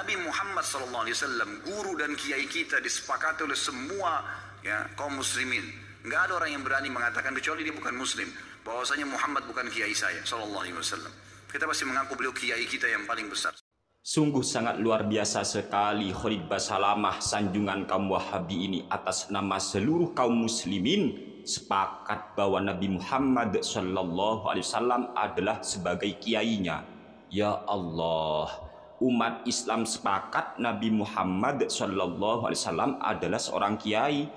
Nabi Muhammad SAW, guru dan kiai kita, disepakati oleh semua kaum muslimin. Nggak ada orang yang berani mengatakan, kecuali dia bukan muslim, bahwasanya Muhammad bukan kiai saya SAW. Kita pasti mengaku beliau kiai kita yang paling besar. Sungguh sangat luar biasa sekali Khalid Basalamah, sanjungan kaum Wahabi ini atas nama seluruh kaum muslimin sepakat bahwa Nabi Muhammad SAW adalah sebagai kiainya. Ya Allah, umat Islam sepakat Nabi Muhammad SAW adalah seorang kiai.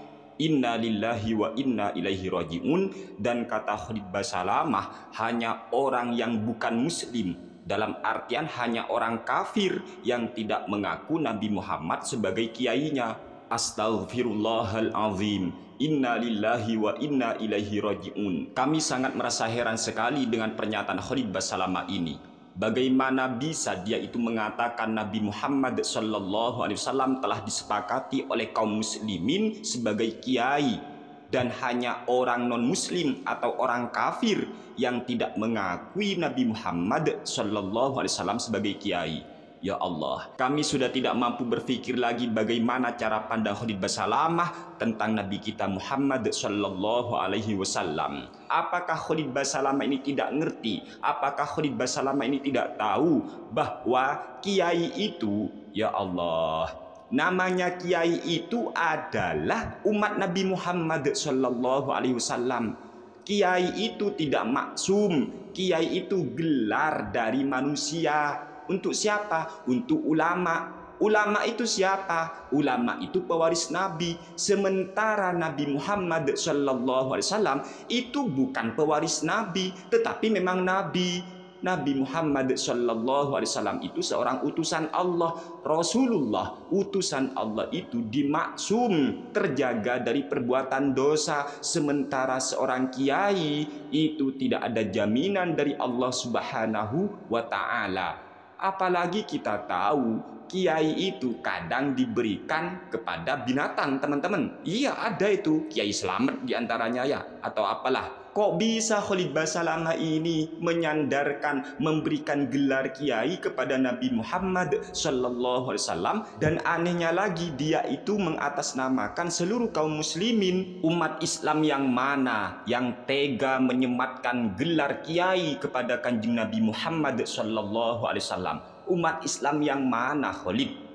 Inna lillahi wa inna ilaihi raji'un. Dan kata Khalid Basalamah, hanya orang yang bukan muslim, dalam artian hanya orang kafir yang tidak mengaku Nabi Muhammad sebagai kiainya. Astaghfirullahalazim. Inna lillahi wa inna ilaihi raji'un. Kami sangat merasa heran sekali dengan pernyataan Khalid Basalamah ini. Bagaimana bisa dia itu mengatakan Nabi Muhammad SAW telah disepakati oleh kaum muslimin sebagai kiai, dan hanya orang non-muslim atau orang kafir yang tidak mengakui Nabi Muhammad SAW sebagai kiai. Ya Allah, kami sudah tidak mampu berpikir lagi bagaimana cara pandang Khalid Basalamah tentang Nabi kita Muhammad SAW. Apakah Khalid Basalamah ini tidak ngerti? Apakah Khalid Basalamah ini tidak tahu bahwa kiai itu, ya Allah, namanya kiai itu adalah umat Nabi Muhammad SAW. Kiai itu tidak maksum. Kiai itu gelar dari manusia. Untuk siapa? Untuk ulama. Ulama itu siapa? Ulama itu pewaris Nabi. Sementara Nabi Muhammad SAW itu bukan pewaris Nabi, tetapi memang Nabi. Nabi Muhammad SAW itu seorang utusan Allah. Rasulullah, utusan Allah itu dimaksum, terjaga dari perbuatan dosa. Sementara seorang kiai itu tidak ada jaminan dari Allah Subhanahu wa Ta'ala. Apalagi kita tahu kiai itu kadang diberikan kepada binatang, teman-teman. Iya, ada itu Kiai Slamet diantaranya ya, atau apalah. Kok bisa Khalid Basalamah ini menyandarkan, memberikan gelar kiai kepada Nabi Muhammad SAW? Dan anehnya lagi, dia itu mengatasnamakan seluruh kaum muslimin. Umat Islam yang mana yang tega menyematkan gelar kiai kepada kanjeng Nabi Muhammad SAW? Umat Islam yang mana, Khalid?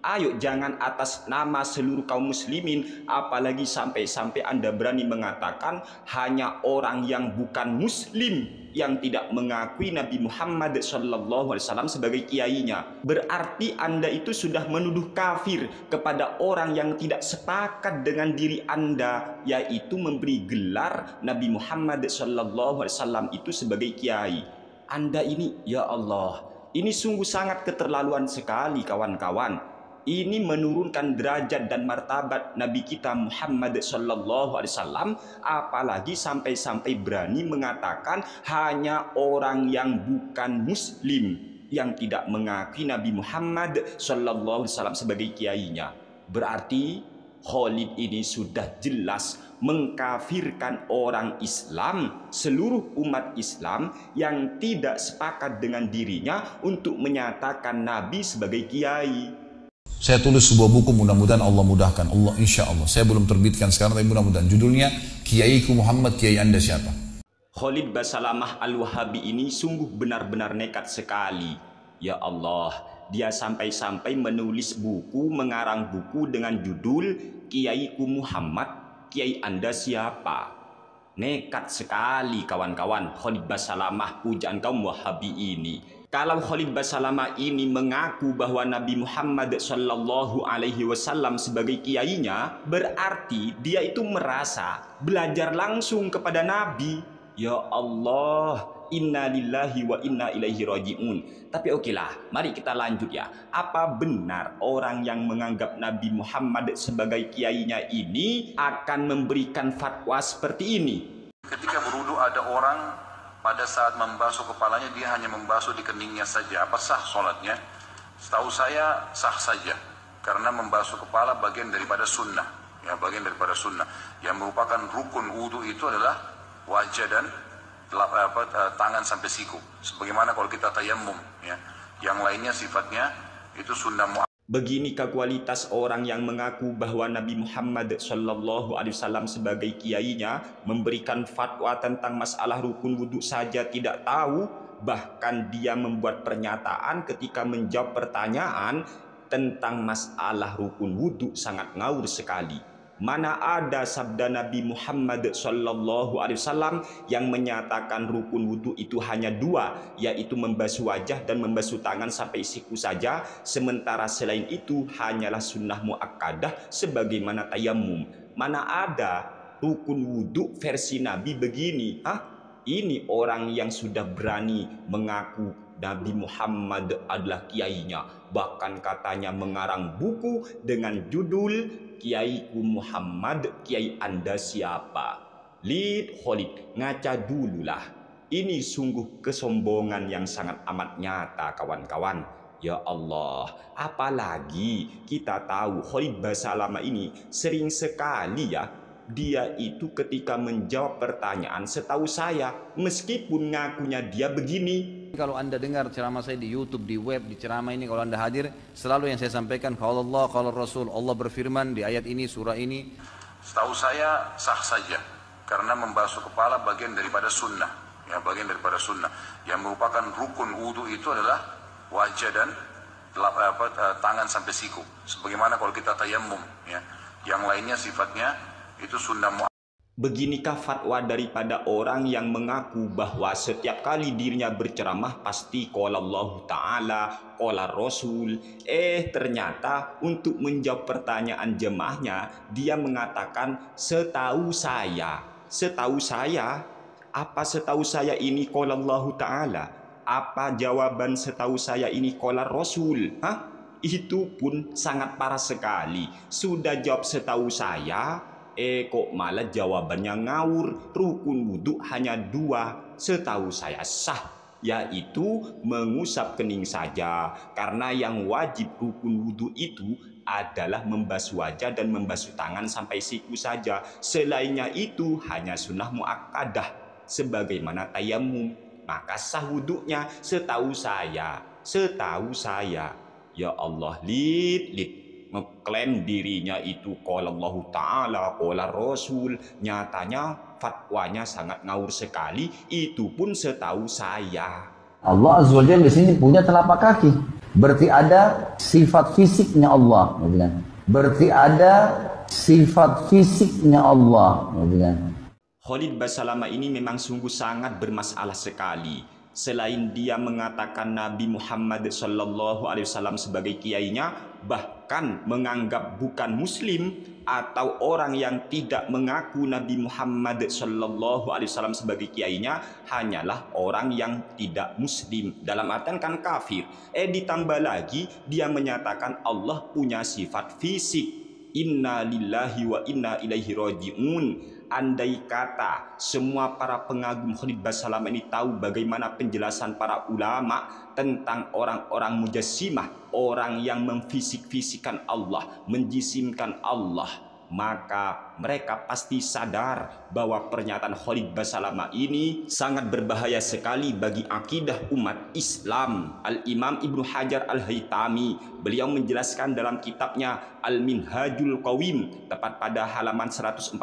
Ayo, jangan atas nama seluruh kaum muslimin, apalagi sampai-sampai Anda berani mengatakan hanya orang yang bukan muslim yang tidak mengakui Nabi Muhammad SAW sebagai kiainya. Berarti Anda itu sudah menuduh kafir kepada orang yang tidak sepakat dengan diri Anda, yaitu memberi gelar Nabi Muhammad SAW itu sebagai kiai. Anda ini, ya Allah, ini sungguh sangat keterlaluan sekali, kawan-kawan. Ini menurunkan derajat dan martabat Nabi kita Muhammad SAW, apalagi sampai-sampai berani mengatakan hanya orang yang bukan muslim yang tidak mengakui Nabi Muhammad SAW sebagai kiainya. Berarti Khalid ini sudah jelas mengkafirkan orang Islam, seluruh umat Islam yang tidak sepakat dengan dirinya untuk menyatakan Nabi sebagai kiai. Saya tulis sebuah buku, mudah-mudahan Allah mudahkan. Allah, insya Allah. Saya belum terbitkan sekarang, tapi mudah-mudahan. Judulnya Kiaiku Muhammad, Kiai Anda siapa? Khalid Basalamah Al-Wahabi ini sungguh benar-benar nekat sekali. Ya Allah, dia sampai-sampai menulis buku, mengarang buku dengan judul Kiaiku Muhammad, Kiai Anda siapa? Nekat sekali, kawan-kawan, Khalid Basalamah pujaan kaum Wahabi ini. Kalau Khalid Basalamah ini mengaku bahwa Nabi Muhammad SAW sebagai kiainya, berarti dia itu merasa belajar langsung kepada Nabi. Ya Allah, inna lillahi wa inna ilaihi raji'un. Tapi okelah, mari kita lanjut ya. Apa benar orang yang menganggap Nabi Muhammad sebagai kiainya ini akan memberikan fatwa seperti ini? Ketika berwudu ada orang pada saat membasuh kepalanya dia hanya membasuh di keningnya saja. Apa sah sholatnya? Setahu saya sah saja, karena membasuh kepala bagian daripada sunnah, ya, bagian daripada sunnah. Yang merupakan rukun wudu itu adalah wajah dan tangan sampai siku. Sebagaimana kalau kita tayammum, ya, yang lainnya sifatnya itu sunnah muakkad. Beginikah kualitas orang yang mengaku bahwa Nabi Muhammad SAW sebagai kiainya memberikan fatwa tentang masalah rukun wudhu saja tidak tahu, bahkan dia membuat pernyataan ketika menjawab pertanyaan tentang masalah rukun wudhu sangat ngawur sekali. Mana ada sabda Nabi Muhammad SAW yang menyatakan rukun wudhu itu hanya dua, yaitu membasuh wajah dan membasuh tangan sampai siku saja, sementara selain itu hanyalah sunnah muakkadah sebagaimana tayamum. Mana ada rukun wudhu versi Nabi begini? Ini orang yang sudah berani mengaku Nabi Muhammad adalah kiainya, bahkan katanya mengarang buku dengan judul Kiaiku Muhammad, kiai Anda siapa? Khalid, ngaca dululah. Ini sungguh kesombongan yang sangat amat nyata, kawan-kawan. Ya Allah, apalagi kita tahu Khalid Basalamah ini sering sekali ya, dia itu ketika menjawab pertanyaan, setahu saya, meskipun ngakunya dia begini. Kalau Anda dengar ceramah saya di YouTube, di web, di ceramah ini, kalau Anda hadir, selalu yang saya sampaikan, kalau Allah, kalau Rasul, Allah berfirman di ayat ini, surah ini. Setahu saya sah saja, karena membasuh kepala bagian daripada sunnah, ya, bagian daripada sunnah. Yang merupakan rukun wudhu itu adalah wajah dan tangan sampai siku. Sebagaimana kalau kita tayamum, ya, yang lainnya sifatnya itu sunnah muakkad. Beginikah fatwa daripada orang yang mengaku bahwa setiap kali dirinya berceramah pasti qala Allah Ta'ala, qala Rasul. Ternyata untuk menjawab pertanyaan jemaahnya, dia mengatakan setahu saya. Setahu saya? Apa setahu saya ini qala Allah Ta'ala? Apa jawaban setahu saya ini qala Rasul? Itu pun sangat parah sekali. Sudah jawab setahu saya, kok malah jawabannya ngawur. Rukun wudhu hanya dua, setahu saya sah, yaitu mengusap kening saja, karena yang wajib rukun wudhu itu adalah membasuh wajah dan membasuh tangan sampai siku saja. Selainnya itu hanya sunnah muakkadah sebagaimana tayamum, maka sah wudhunya setahu saya. Setahu saya. Ya Allah, ngeklaim dirinya itu qala Allah Ta'ala, qala Rasul, nyatanya fatwanya sangat ngawur sekali. Itu pun setahu saya. Allah Azza wa Jalla di sini punya telapak kaki, berarti ada sifat fisiknya Allah, berarti ada sifat fisiknya Allah. Khalid Basalamah ini memang sungguh sangat bermasalah sekali. Selain dia mengatakan Nabi Muhammad SAW sebagai kiainya, bahkan menganggap bukan muslim atau orang yang tidak mengaku Nabi Muhammad SAW sebagai kiainya hanyalah orang yang tidak muslim, dalam artian kan kafir. Ditambah lagi dia menyatakan Allah punya sifat fisik. Inna lillahi wa inna ilaihi raji'un. Andai kata semua para pengagum Khalid Basalamah ini tahu bagaimana penjelasan para ulama tentang orang-orang mujassimah, orang yang memfisik-fisikan Allah, menjisimkan Allah, maka mereka pasti sadar bahwa pernyataan Khalid Basalamah ini sangat berbahaya sekali bagi akidah umat Islam. Al-Imam Ibnu Hajar Al-Haytami, beliau menjelaskan dalam kitabnya Al-Minhajul Qawim, tepat pada halaman 144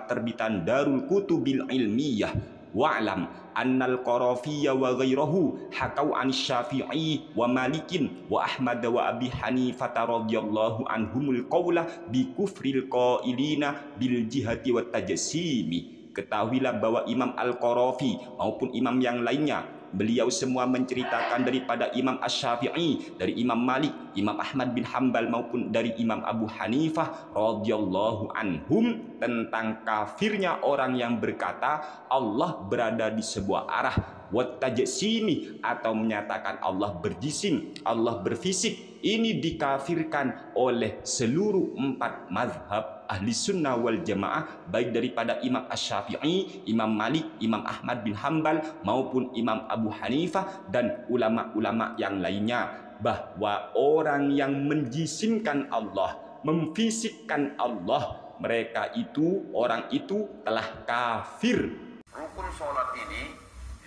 terbitan Darul Kutubil Ilmiyah, wa'lam annal Qarafiyya wa ghairahu hakau an Syafi'i wa Malikin wa Ahmad wa Abi Hanifah radhiyallahu anhumul qawla bi kufril qailina bil jihati wat tajsimi. Ketahuilah bahwa Imam Al-Qarafi maupun imam yang lainnya, beliau semua menceritakan daripada Imam Asy-Syafi'i, dari Imam Malik, Imam Ahmad bin Hambal maupun dari Imam Abu Hanifah radhiyallahu anhum tentang kafirnya orang yang berkata Allah berada di sebuah arah, wat tajsimi, atau menyatakan Allah berjisim, Allah berfisik. Ini dikafirkan oleh seluruh 4 mazhab ahli sunnah wal jamaah, baik daripada Imam Asy-Syafi'i, Imam Malik, Imam Ahmad bin Hambal maupun Imam Abu Hanifah dan ulama-ulama yang lainnya, bahwa orang yang menjisimkan Allah, memfisikkan Allah, mereka itu, orang itu telah kafir. Rukun sholat ini,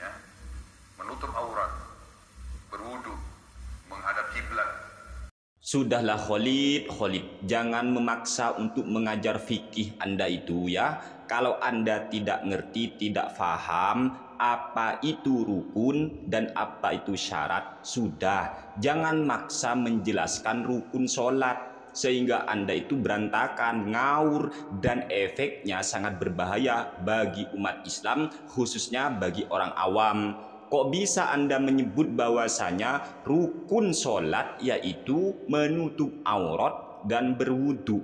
ya, menutup aurat, berwudu, menghadap kiblat, Sudahlah Khalid, jangan memaksa untuk mengajar fikih Anda itu ya. Kalau Anda tidak ngerti, tidak faham apa itu rukun dan apa itu syarat, sudah. Jangan maksa menjelaskan rukun sholat sehingga Anda itu berantakan, ngawur, dan efeknya sangat berbahaya bagi umat Islam, khususnya bagi orang awam. Kok bisa Anda menyebut bahwasanya rukun sholat yaitu menutup aurat dan berwudu?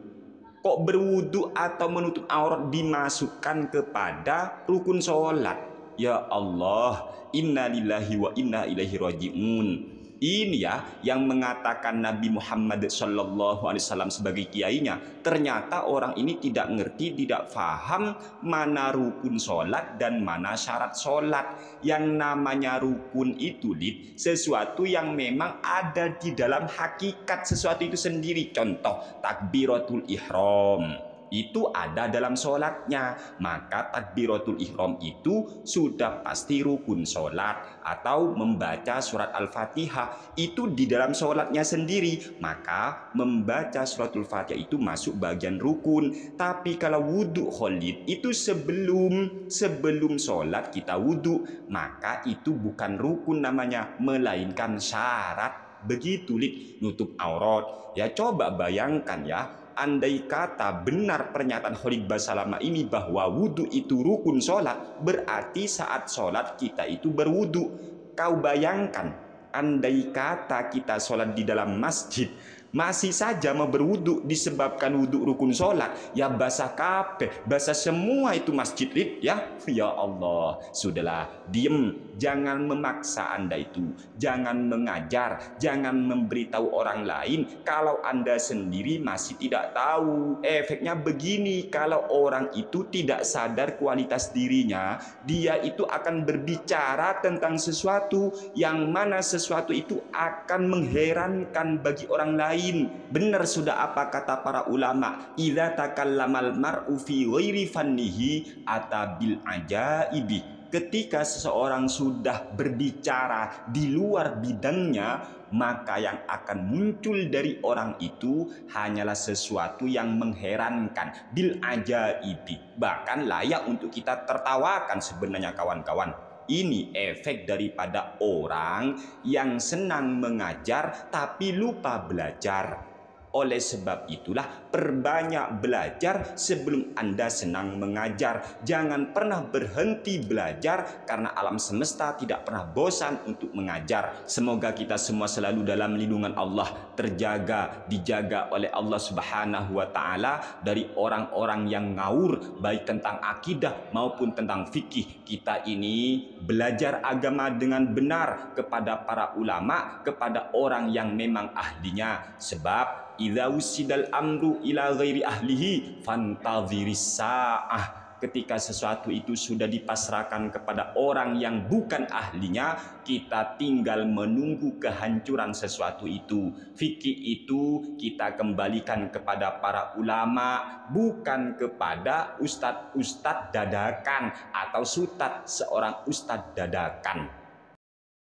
Kok berwudu atau menutup aurat dimasukkan kepada rukun sholat? Ya Allah, inna lillahi wa inna ilaihi raji'un. Ini ya yang mengatakan Nabi Muhammad SAW sebagai kiainya. Ternyata orang ini tidak ngerti, tidak faham mana rukun sholat dan mana syarat sholat. Yang namanya rukun itu sesuatu yang memang ada di dalam hakikat sesuatu itu sendiri. Contoh takbiratul ihram itu ada dalam sholatnya, maka takbiratul ihram itu sudah pasti rukun sholat. Atau membaca surat Al-Fatihah itu di dalam sholatnya sendiri, maka membaca suratul Fatihah itu masuk bagian rukun. Tapi kalau wudhu Khalid itu sebelum sholat kita wudhu, maka itu bukan rukun namanya, melainkan syarat. Begitu nutup aurat ya. Coba bayangkan ya, andai kata benar pernyataan Khalid Basalamah ini bahwa wudhu itu rukun sholat, berarti saat sholat kita itu berwudhu. Kau bayangkan, andai kata kita sholat di dalam masjid, masih saja mau berwudhu disebabkan wudhu rukun sholat, ya basah kabeh, basah semua itu masjid ya. Ya Allah, sudahlah, diem, jangan memaksa Anda itu, jangan mengajar, jangan memberitahu orang lain kalau Anda sendiri masih tidak tahu. Efeknya begini, kalau orang itu tidak sadar kualitas dirinya, dia itu akan berbicara tentang sesuatu yang mana sesuatu itu akan mengherankan bagi orang lain. Benar sudah apa kata para ulama, idza takallamal mar'u fi ghairi fannihi atabil ajaibi. Ketika seseorang sudah berbicara di luar bidangnya, maka yang akan muncul dari orang itu hanyalah sesuatu yang mengherankan, bil ajaibi, bahkan layak untuk kita tertawakan sebenarnya kawan-kawan. Ini efek daripada orang yang senang mengajar tapi lupa belajar. Oleh sebab itulah, perbanyak belajar sebelum Anda senang mengajar. Jangan pernah berhenti belajar, karena alam semesta tidak pernah bosan untuk mengajar. Semoga kita semua selalu dalam lindungan Allah, terjaga, dijaga oleh Allah Subhanahu wa Ta'ala dari orang-orang yang ngawur, baik tentang akidah maupun tentang fikih. Kita ini belajar agama dengan benar kepada para ulama, kepada orang yang memang ahlinya. Sebab idza usidal amru ila ghairi ahlihi fantadhiris sa'ah. Ketika sesuatu itu sudah dipasrahkan kepada orang yang bukan ahlinya, kita tinggal menunggu kehancuran sesuatu itu. Fikih itu kita kembalikan kepada para ulama, bukan kepada ustadz-ustadz dadakan atau sutat seorang ustadz dadakan.